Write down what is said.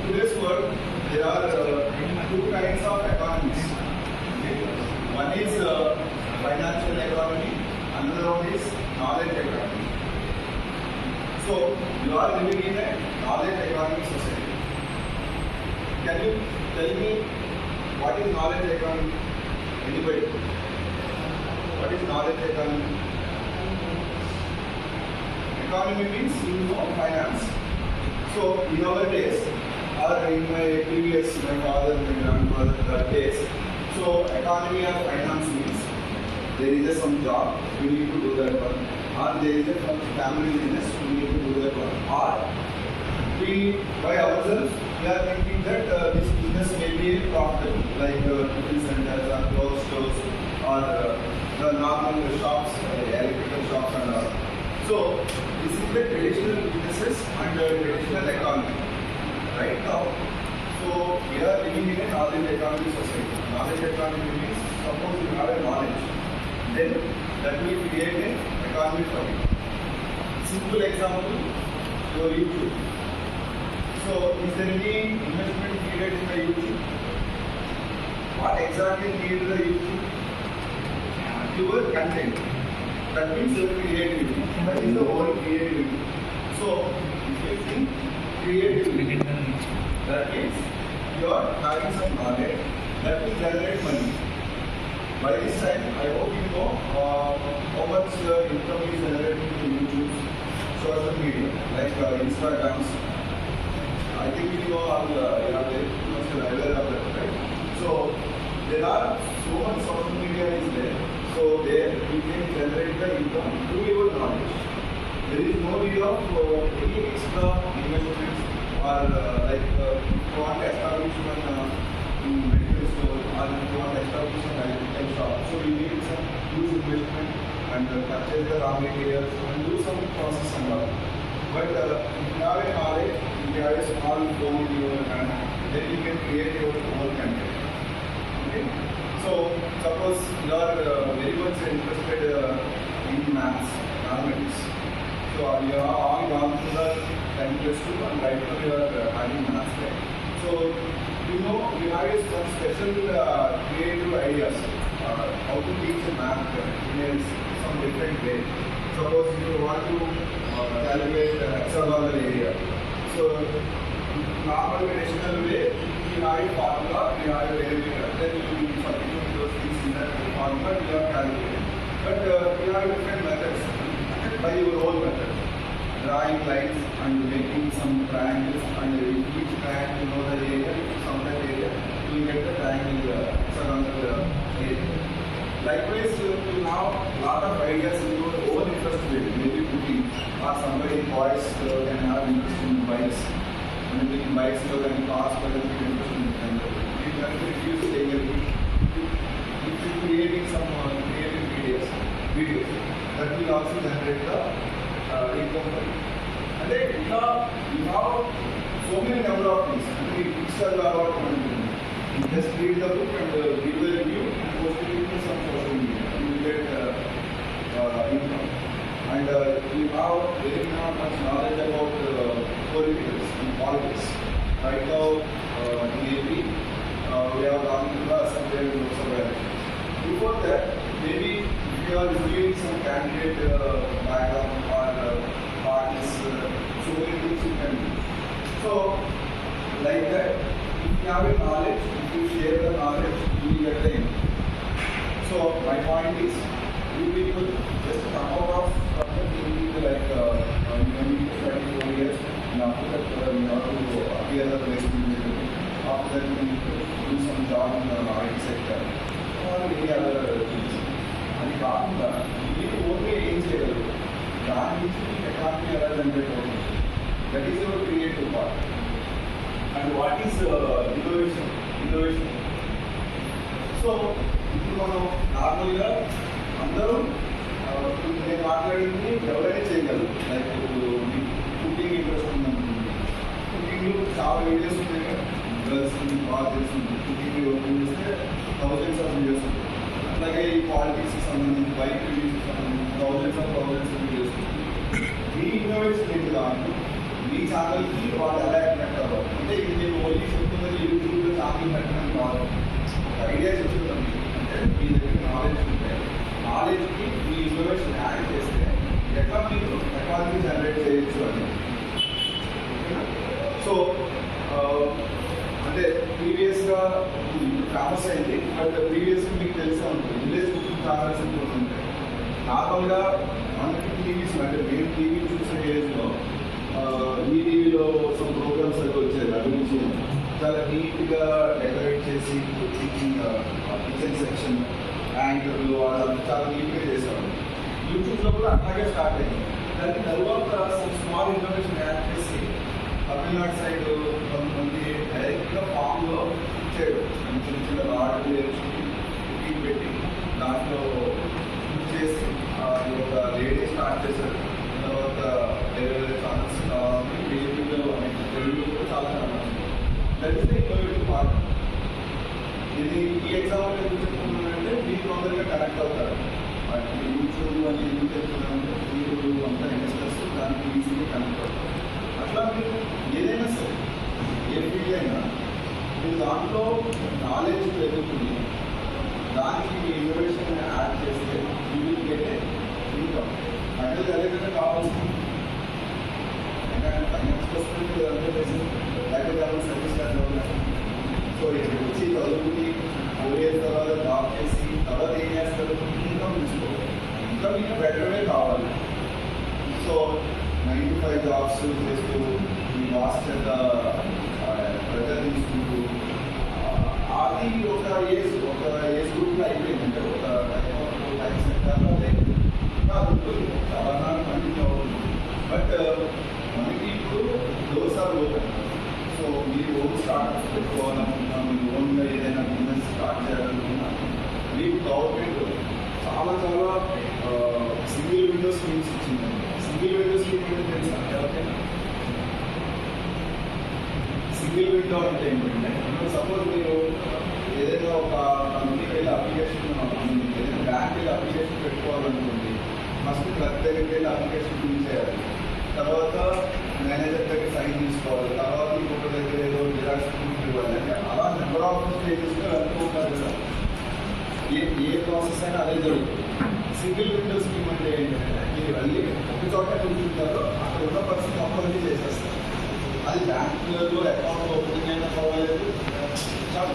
today's world, there are two kinds of economies. Okay? One is financial economy, another one is knowledge economy. So you are living in a knowledge economy society. Can you tell me what is knowledge economy? Anybody? What is knowledge economy? Economy means you know finance. So in our days, or in my previous, my father, my grandfather days, so economy or finance means there is some job, we need to do that one, or there is a family business, we need to do that one, or we by ourselves we are thinking that this business may be profitable, like tiffin centers or clothes stores or the normal shops, electrical shops and all. So this is the traditional businesses and traditional economy. Right now, so we are living in a knowledge economy society. Knowledge economy means suppose you have a knowledge, then that will create an economy for you. Simple example, your YouTube. So is there any investment needed in the YouTube? What exactly needs the YouTube? Your content. That means your creativity. That is the whole creativity. So if you think creativity, that means you are having some knowledge that will generate money. By this time, I hope you know how much income is generated in YouTube, social media, like Instagram. I think you know all, you are very much aware of that, right? So there are so much social media is there. So there you can generate the income through your knowledge. There is no need of any extra investments or like if you want to establish one medical store or if you want to establish an electrical shop. So you need some huge investment and purchase the raw materials and do some process and all. But if you have a knowledge, if you have a small phone in your hand, then you can create your own content. Okay? So suppose you are very much interested in maths, mathematics. So you are all gone to the 10 plus 2 and right now you are having maths. Right? So you know you have some special creative ideas how to teach a math in some different way. Suppose you want to calculate hexagonal area. So normal traditional way, you have a formula, you have a variable, then you will substitute those things in that formula, you are calculating. But you have different methods by your own method. Drawing lines and making some triangles, and each triangle you know the area, some that area, you will get the triangle hexagonal area. Likewise, you have a lot of ideas in your own interest field, maybe cooking, or somebody boys can have interest in bikes. When you take bikes, you can cars, but you can interest in you can refuse tailoring. If you are creating some creative videos, that will also generate the income for you. And then you have so many number of things. I mean, digital about you just read the book and give a review and post it in some social media. You will get income. And you have very much knowledge about politics and politics. Right now, in AP, we have gone to the Assembly and Lok Sabha elections. Before that, maybe if you are reviewing some candidate background or parties, so many things you can do. So, like that, if you have a knowledge, if you share the knowledge, you will get the income. So, my point is, you people just come out of something like you need to study 4 years, and after that you have to appear as a resident. After that you need to do some job in the IT sector or any other things. And you need to only aim చేయగలరు. దాని నుంచి మీకు economy ఎలా generate అవుతుంది. That is your creative part. And what is innovation? So ఇప్పుడు మనం నార్మల్గా అందరూ నేను మాట్లాడింది ఎవరైనా చేయగలరు. లైక్ కుకింగ్ ఇంట్రెస్ట్ ఉందనుకుంటుంది. కుకింగ్లో చాలా వీడియోస్ ఉంటాయి కదా, గర్ల్స్ బాగా చేస్తుంది కుకింగ్ ఓపెన్ చేస్తే థౌజండ్స్ ఆఫ్ వీడియోస్ ఉంటాయి. అట్లాగే ఈ పాలిటిక్స్కి సంబంధించి బైక్ రివ్యూస్కి సంబంధించి థౌజండ్స్ వీడియోస్ ఉంటాయి. మీ ఇన్నోవేషన్ ఏంటి దాంట్లో మీ ఛానల్కి వాళ్ళు ఎలా అట్రాక్ట్ అవ్వాలి అంటే ఇది మేము మార్కింగ్ పెట్టడం కాదు. ఒక ఐడియా చెప్తున్నాం అంటే మీ దగ్గర నాలెడ్జ్ ఉంటే నాలెడ్జ్కి మీ ఇన్ఫర్మేషన్ యాడ్ చేస్తే ఎట్లా మీరు ఎకానమీ జనరేట్ చేయొచ్చు అని. సో అంటే ప్రీవియస్గా ఫేమస్ అయింది, బట్ ప్రీవియస్గా మీకు తెలిసే ఉంటుంది విలేజ్ కుకింగ్ ఛానల్స్ కూడా ఉంటాయి. నార్మల్గా మనకి టీవీస్ అంటే మేము టీవీ చూసే ఏజ్లో ఈ టీవీలో సమ్ ప్రోగ్రామ్స్ అయితే వచ్చేది. అది నుంచి చాలా నీట్గా డెకరేట్ చేసి కిచెన్ సెక్షన్ యాంకర్లు వాళ్ళంతా చాలా నీట్గా చేసేవాళ్ళు. యూట్యూబ్లో కూడా అట్లాగే స్టార్ట్ అయింది. దాని తర్వాత సమ్ స్మాల్ ఇన్ఫర్మేషన్ యాడ్ చేసి తమిళనాడు సైడ్ కొంతమంది డైరెక్ట్గా ఫామ్లో ఇచ్చాడు. చిన్న చిన్న రాడ్లు వేసుకుని కుకింగ్ పెట్టి దాంట్లో కుక్ చేసి ఈ ఒక లేడీ స్టార్ట్ చేశారు. తర్వాత వేరే ఛానల్స్ కావాలని బీజేపీలో తెలుగులో కూడా చాలా దట్ ఇన్నోవేటివ్ పార్ట్. ఇది ఈ ఎగ్జాంపుల్ ఎందుకు చెప్తున్నానంటే మీరు తొందరగా కనెక్ట్ అవుతారు. యూట్యూబ్ అని ఎందుకు చెప్తున్నానంటే మీరు అంతా ఇన్వెస్టర్స్ దానికి ఈజీగా కనెక్ట్ అవుతారు. అట్లా మీరు ఏదైనా సరే ఏ ఫీల్డ్ అయినా మీరు దాంట్లో నాలెడ్జ్ పెరుగుతుంది, దానికి మీ ఇన్నోవేషన్ యాడ్ చేస్తే you will get a income. అంటే అదేవిధంగా కావాల్సింది ఫైనాన్స్ వస్తుంది లేకపోతే సర్వీస్ డెవలప్మెంట్. సో ఇక్కడ వచ్చి చదువుకుని 4 years తర్వాత జాబ్ చేసి తర్వాత ఏం చేస్తారు, ఇన్కమ్ తీసుకోవాలి. ఇంకా మీకు బెటర్వే కావాలి. సో 9 to 5 జాబ్స్ చేస్తూ మీ బాస్ చేత ప్రెజర్ తీసుకుంటూ అది ఒక ఏజ్ గ్రూప్లో అయిపోయింది. అంటే ఒక లైఫ్ సెక్టార్లో లేదు చాలా కంటిన్యూ అవుతుంది. బట్ మనకి ఇప్పుడు డోర్స్ ఆర్ ఓపెన్. సో మీరు ఓన్ స్టార్ట్అప్స్ పెట్టుకోవాలనుకున్నా, మీరు ఓన్గా ఏదైనా బిజినెస్ స్టార్ట్ చేయాలనుకున్నా మీకు గవర్నమెంట్ చాలా సింగిల్ విండో స్కీమ్స్ ఇచ్చిందండి. సింగిల్ విండో స్కీమ్ అంటే తెలుసా ఎవరికైనా? సింగిల్ విండో అంటే ఏంటంటే సపోజ్ మీరు ఏదైనా ఒక కంపెనీకి వెళ్ళి అప్లికేషన్, ఏదైనా బ్యాంక్ వెళ్ళి అప్లికేషన్ పెట్టుకోవాలనుకోండి, ఫస్ట్ క్లర్క్ దగ్గరికి వెళ్ళి అప్లికేషన్ ఫిల్ చేయాలి, తర్వాత మేనేజర్ దగ్గర సైన్ తీసుకోవాలి, తర్వాత ఇంకొక దగ్గర ఏదో జిరాక్స్ ప్రూఫ్ ఇవ్వాలి. అంటే అలా నెంబర్ ఆఫ్ స్టేజెస్లో వెళ్తుంటారు కదా. ఏ ప్రాసెస్ అయినా అదే జరుగుతుంది. సింగిల్ విండో స్కీమ్ అంటే ఏంటంటే మీరు వెళ్ళి ఒక చోట కూర్చుంటారో అక్కడ ఉన్న పర్సన్ కంపల్సరీ చేసేస్తారు. అది బ్యాంకులలో అకౌంట్ ఓపెనింగ్ అయినా పర్వాలేదు, చాలా